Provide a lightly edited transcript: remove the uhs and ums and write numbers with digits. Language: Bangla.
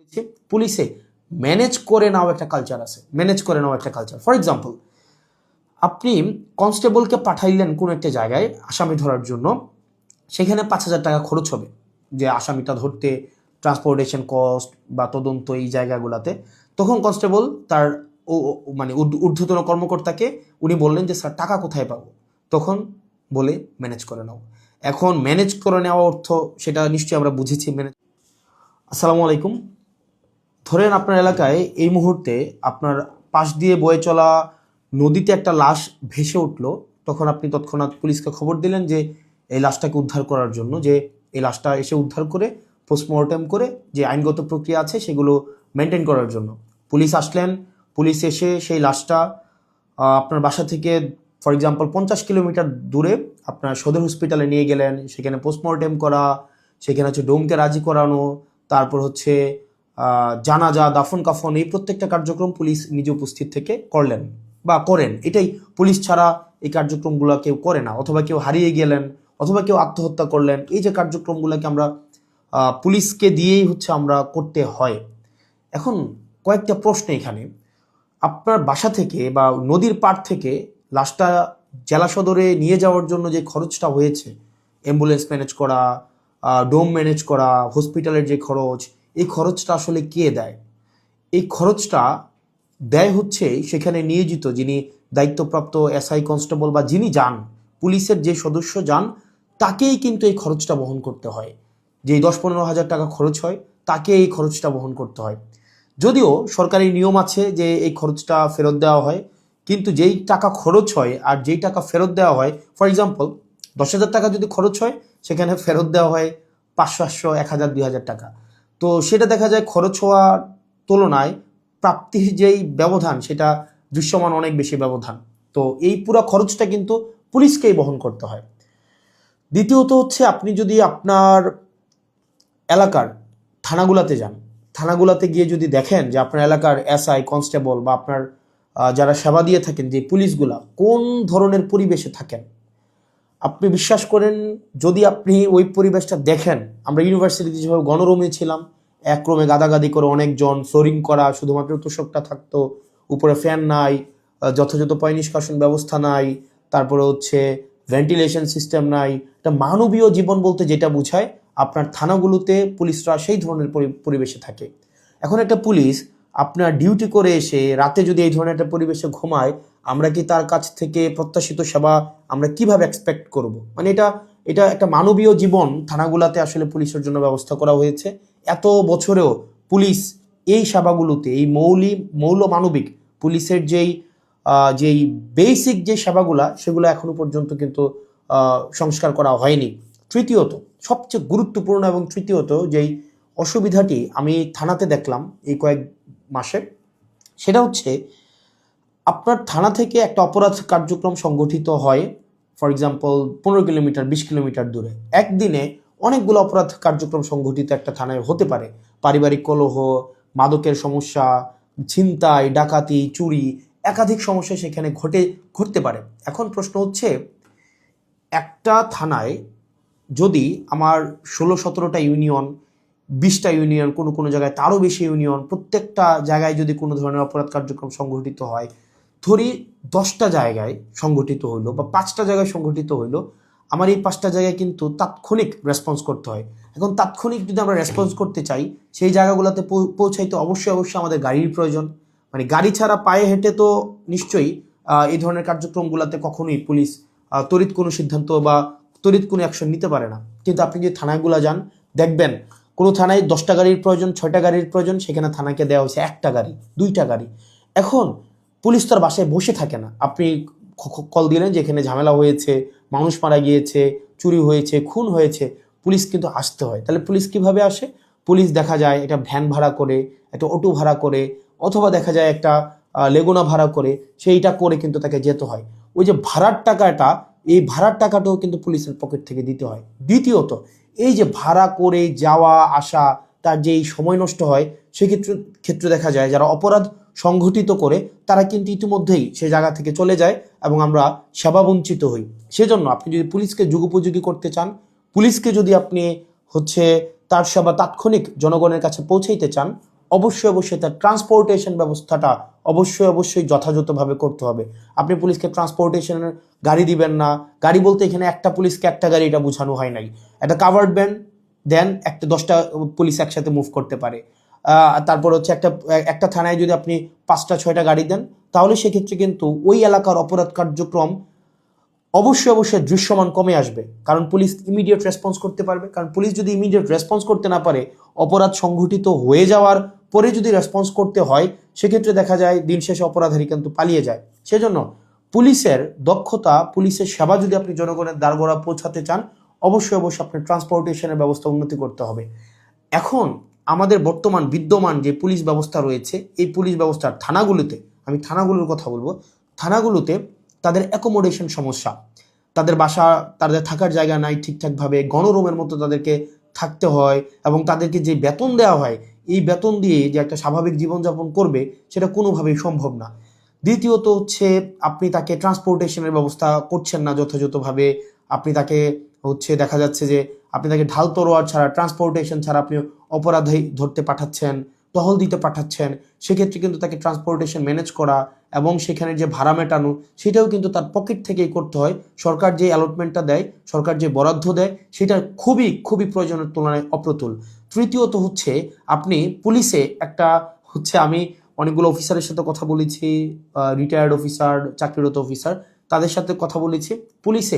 করেছি পুলিশে ম্যানেজ করে নাও একটা কালচার আছে, ম্যানেজ করে নাও একটা কালচার। ফর এক্সাম্পল, আপনি কনস্টেবলকে পাঠাইলেন কোন একটা জায়গায় আসামি ধরার জন্য, সেখানে 5,000 টাকা খরচ হবে যে আসামিটা ধরতে, ট্রান্সপোর্টেশন কস্ট বা তদন্ত এই জায়গাগুলোতে। তখন কনস্টেবল তার মানে ঊর্ধ্বতন কর্মকর্তাকে উনি বললেন যে স্যার টাকা কোথায় পাবো, তখন বলে ম্যানেজ করে নাও। এখন ম্যানেজ করে নেওয়া অর্থ সেটা নিশ্চয়ই আমরা বুঝেছি। আসসালামু আলাইকুম। ধরেন আপনার এলাকায় এই মুহূর্তে আপনার পাশ দিয়ে বয়ে চলা নদীতে একটা লাশ ভেসে উঠলো, তখন আপনি তৎক্ষণাৎ পুলিশকে খবর দিলেন যে এই লাশটাকে উদ্ধার করার জন্য, যে এই লাশটা এসে উদ্ধার করে পোস্টমর্টেম করে যে আইনগত প্রক্রিয়া আছে সেগুলো মেনটেন করার জন্য পুলিশ আসলেন। পুলিশ এসে সেই লাশটা আপনার বাসা থেকে ফর এক্সাম্পল 50 কিলোমিটার দূরে আপনার সদর হসপিটালে নিয়ে গেলেন, সেখানে পোস্টমর্টেম করা, সেখানে হচ্ছে ডোমকে রাজি করানো, তারপর হচ্ছে জানাজা, দাফন কাফন, এই প্রত্যেকটা কার্যক্রম পুলিশ নিজে উপস্থিত থেকে করলেন বা করেন। এটাই, পুলিশ ছাড়া এই কার্যক্রমগুলো কেউ করে না। অথবা কেউ হারিয়ে গেলেন, অথবা কেউ আত্মহত্যা করলেন, এই যে কার্যক্রমগুলোকে আমরা পুলিশকে দিয়েই হচ্ছে আমরা করতে হয়। এখন কয়েকটা প্রশ্ন এখানে। আপনার বাসা থেকে বা নদীর পাড় থেকে লাশটা জেলা সদরে নিয়ে যাওয়ার জন্য যে খরচটা হয়েছে, অ্যাম্বুলেন্স ম্যানেজ করা, ডোম ম্যানেজ করা, হসপিটালের যে খরচ, এই খরচটা আসলে কে দেয়? এই খরচটা দেয় হচ্ছে সেখানে নিয়োজিত যিনি দায়িত্বপ্রাপ্ত এসআই, কনস্টেবল বা যিনি যান, পুলিশের যে সদস্য যান, তাকেই কিন্তু এই খরচটা বহন করতে হয়। যেই 10-15 হাজার টাকা খরচ হয়, তাকে এই খরচটা বহন করতে হয়। যদিও সরকারি নিয়ম আছে যে এই খরচটা ফেরত দেওয়া হয়, কিন্তু যেই টাকা খরচ হয় আর যেই টাকা ফেরত দেওয়া হয়, ফর এক্সাম্পল 10,000 টাকা যদি খরচ হয়, সেখানে ফেরত দেওয়া হয় 500, 1,000, 2,000 টাকা। তো সেটা দেখা যায় খরচ হওয়ার তুলনায় প্রাপ্তির যেই ব্যবধান, সেটা দৃশ্যমান অনেক বেশি ব্যবধান। তো এই পুরো খরচটা কিন্তু পুলিশকেই বহন করতে হয়। দ্বিতীয়ত হচ্ছে, আপনি যদি আপনার এলাকার থানাগুলাতে যান, থানাগুলাতে গিয়ে যদি দেখেন যে আপনার এলাকার এসআই, কনস্টেবল বা আপনার যারা সেবা দিয়ে থাকেন যে পুলিশগুলা কোন ধরনের পরিবেশে থাকেন, আপনি বিশ্বাস করেন, যদি আপনি ওই পরিবেশটা দেখেন, আমরা ইউনিভার্সিটিতে যেভাবে গণরুমে ছিলাম, এক রুমে গাদাগাদি করে অনেকজন, ফ্লোরিং করা, শুধুমাত্র তোষকটা থাকতো, উপরে ফ্যান নাই, যথাযথ পয় নিষ্কাশন ব্যবস্থা নাই, তারপরে হচ্ছে ভেন্টিলেশন সিস্টেম নাই, একটা মানবীয় জীবন বলতে যেটা বোঝায়, আপনার থানাগুলোতে পুলিশরা সেই ধরনের পরিবেশে থাকে। এখন একটা পুলিশ আপনার ডিউটি করে এসে রাতে যদি এই ধরনের একটা পরিবেশে ঘুমায়, আমরা কি তার কাছ থেকে প্রত্যাশিত সেবা আমরা কিভাবে এক্সপেক্ট করব? মানে এটা এটা একটা মানবীয় জীবন থানাগুলাতে আসলে পুলিশের জন্য ব্যবস্থা করা হয়েছে। এত বছরেও পুলিশ এই সেবাগুলোতে, এই মৌল মানবিক পুলিশের যেই বেসিক যে সেবাগুলা, সেগুলো এখনো পর্যন্ত কিন্তু সংস্কার করা হয়নি। তৃতীয়ত, সবচেয়ে গুরুত্বপূর্ণ এবং তৃতীয়ত যেই অসুবিধাটি আমি থানাতে দেখলাম এই কয়েক মাসে, সেটা হচ্ছে আপনার থানা থেকে একটা অপরাধ কার্যক্রম সংগঠিত হয়, ফর এক্সাম্পল 15 কিলোমিটার 20 কিলোমিটার দূরে। একদিনে অনেকগুলো অপরাধ কার্যক্রম সংগঠিত একটা থানায় হতে পারে। পারিবারিক কলহ, মাদকের সমস্যা, ছিনতাই, ডাকাতি, চুরি, একাধিক সমস্যা সেখানে ঘটতে পারে। এখন প্রশ্ন হচ্ছে, একটা থানায় যদি আমার 16-17টা ইউনিয়ন, 20টা ইউনিয়ন, কোনো জায়গায় তারও বেশি ইউনিয়ন, প্রত্যেকটা জায়গায় যদি কোনো ধরনের অপরাধ কার্যক্রম সংগঠিত হয়, ধরি 10টা জায়গায় সংগঠিত হইলো বা 5টা জায়গায় সংগঠিত হইলো, আমার এই 5টা জায়গায় কিন্তু তাৎক্ষণিক রেসপন্স করতে হয়। এখন তাৎক্ষণিক যদি আমরা রেসপন্স করতে চাই, সেই জায়গাগুলোতে পৌঁছাইতে অবশ্যই আমাদের গাড়ির প্রয়োজন। মানে গাড়ি ছাড়া পায়ে হেঁটে তো নিশ্চয়ই এই ধরনের কার্যক্রমগুলোতে কখনোই পুলিশ তড়িৎ কোনো সিদ্ধান্ত বা তড়িৎ কোনো অ্যাকশন নিতে পারে না। কিন্তু আপনি যদি থানাগুলো যান, দেখবেন কোনো থানায় 10টা গাড়ির প্রয়োজন, 6টা গাড়ির প্রয়োজন, সেখানে থানাকে দেওয়া হয়েছে 1টা গাড়ি, 2টা গাড়ি। এখন পুলিশ তার বাসায় বসে থাকে না। আপনি কল দিলেন যে এখানে ঝামেলা হয়েছে, মানুষ মারা গিয়েছে, চুরি হয়েছে, খুন হয়েছে, পুলিশ কিন্তু আসতে হয়। তাহলে পুলিশ কিভাবে আসে? পুলিশ দেখা যায় একটা ভ্যান ভাড়া করে, একটা অটো ভাড়া করে, অথবা দেখা যায় একটা লেগুনা ভাড়া করে, সেইটা করে কিন্তু তাকে যেতে হয়। ওই যে ভাড়ার টাকাটা, এই ভাড়ার টাকাটাও কিন্তু পুলিশের পকেট থেকে দিতে হয়। দ্বিতীয়ত, এই যে ভাড়া করে যাওয়া আসা, তার যে এই সময় নষ্ট হয়, সেক্ষেত্রে দেখা যায় যারা অপরাধ সংঘটিত করে তারা কিন্তু ইতিমধ্যেই সে জায়গা থেকে চলে যায় এবং আমরা সেবা বঞ্চিত হই। সেজন্য আপনি যদি পুলিশকে যুগোপযোগী করতে চান, পুলিশকে যদি আপনি হচ্ছে তার সেবা তাৎক্ষণিক জনগণের কাছে পৌঁছাইতে চান, অবশ্যই তার ট্রান্সপোর্টেশন ব্যবস্থাটা অবশ্যই যথাযথভাবে করতে হবে। আপনি পুলিশকে ট্রান্সপোর্টেশনের গাড়ি দিবেন না, গাড়ি বলতে এখানে একটা পুলিশকে একটা গাড়ি এটা বোঝানো হয় নাই, একটা কাভার্ড ভ্যান দেন একটা 10টা পুলিশ একসাথে মুভ করতে পারে। তারপর হচ্ছে একটা থানায় যদি আপনি 5টা 6টা গাড়ি দেন, তাহলে সেক্ষেত্রে কিন্তু ওই এলাকার অপরাধ কার্যক্রম অবশ্যই দৃশ্যমান কমে আসবে, কারণ পুলিশ ইমিডিয়েট রেসপন্স করতে পারবে। কারণ পুলিশ যদি ইমিডিয়েট রেসপন্স করতে না পারে, অপরাধ সংঘটিত হয়ে যাওয়ার পরে যদি রেসপন্স করতে হয়, সেক্ষেত্রে দেখা যায় দিন শেষে অপরাধী কিন্তু পালিয়ে যায়। সেজন্য পুলিশের দক্ষতা, পুলিশের সেবা যদি আপনি জনগণের দ্বারগোড়া পৌঁছাতে চান, অবশ্যই আপনার ট্রান্সপোর্টেশনের ব্যবস্থা উন্নতি করতে হবে। এখন আমাদের বর্তমান বিদ্যমান যে পুলিশ ব্যবস্থা রয়েছে, এই পুলিশ ব্যবস্থার থানাগুলোতে, আমি থানাগুলোর কথা বলবো, থানাগুলোতে তাদের অ্যাকোমোডেশন সমস্যা, তাদের বাসা, তাদের থাকার জায়গা নাই ঠিকঠাকভাবে, গণরুমের মতো তাদেরকে থাকতে হয়, এবং তাদেরকে যে বেতন দেওয়া হয়, এই বেতন দিয়ে যে একটা স্বাভাবিক জীবনযাপন করবে, সেটা কোনোভাবেই সম্ভব না। দ্বিতীয়ত হচ্ছে আপনি তাকে ট্রান্সপোর্টেশনের ব্যবস্থা করছেন না যথাযথভাবে। আপনি তাকে দেখা যাচ্ছে যে আপনি তাকে ঢাল তরোয়ার ছাড়া, ট্রান্সপোর্টেশন ছাড়া আপনি অপরাধী ধরতে পাঠাচ্ছেন, টহল দিতে পাঠাচ্ছেন। সেক্ষেত্রে কিন্তু তাকে ট্রান্সপোর্টেশন ম্যানেজ করা এবং সেখানে যে ভাড়া মেটানো, সেটাও কিন্তু তার পকেট থেকেই করতে হয়। সরকার যে অ্যালটমেন্টটা দেয়, সরকার যে বরাদ্দ দেয়, সেটা খুবই প্রয়োজনের তুলনায় অপ্রতুল। তৃতীয়ত হচ্ছে আপনি পুলিশে আমি অনেকগুলো অফিসারের সাথে কথা বলেছি, রিটায়ার্ড অফিসার, চাকরিরত অফিসার, তাদের সাথে কথা বলেছি। পুলিশে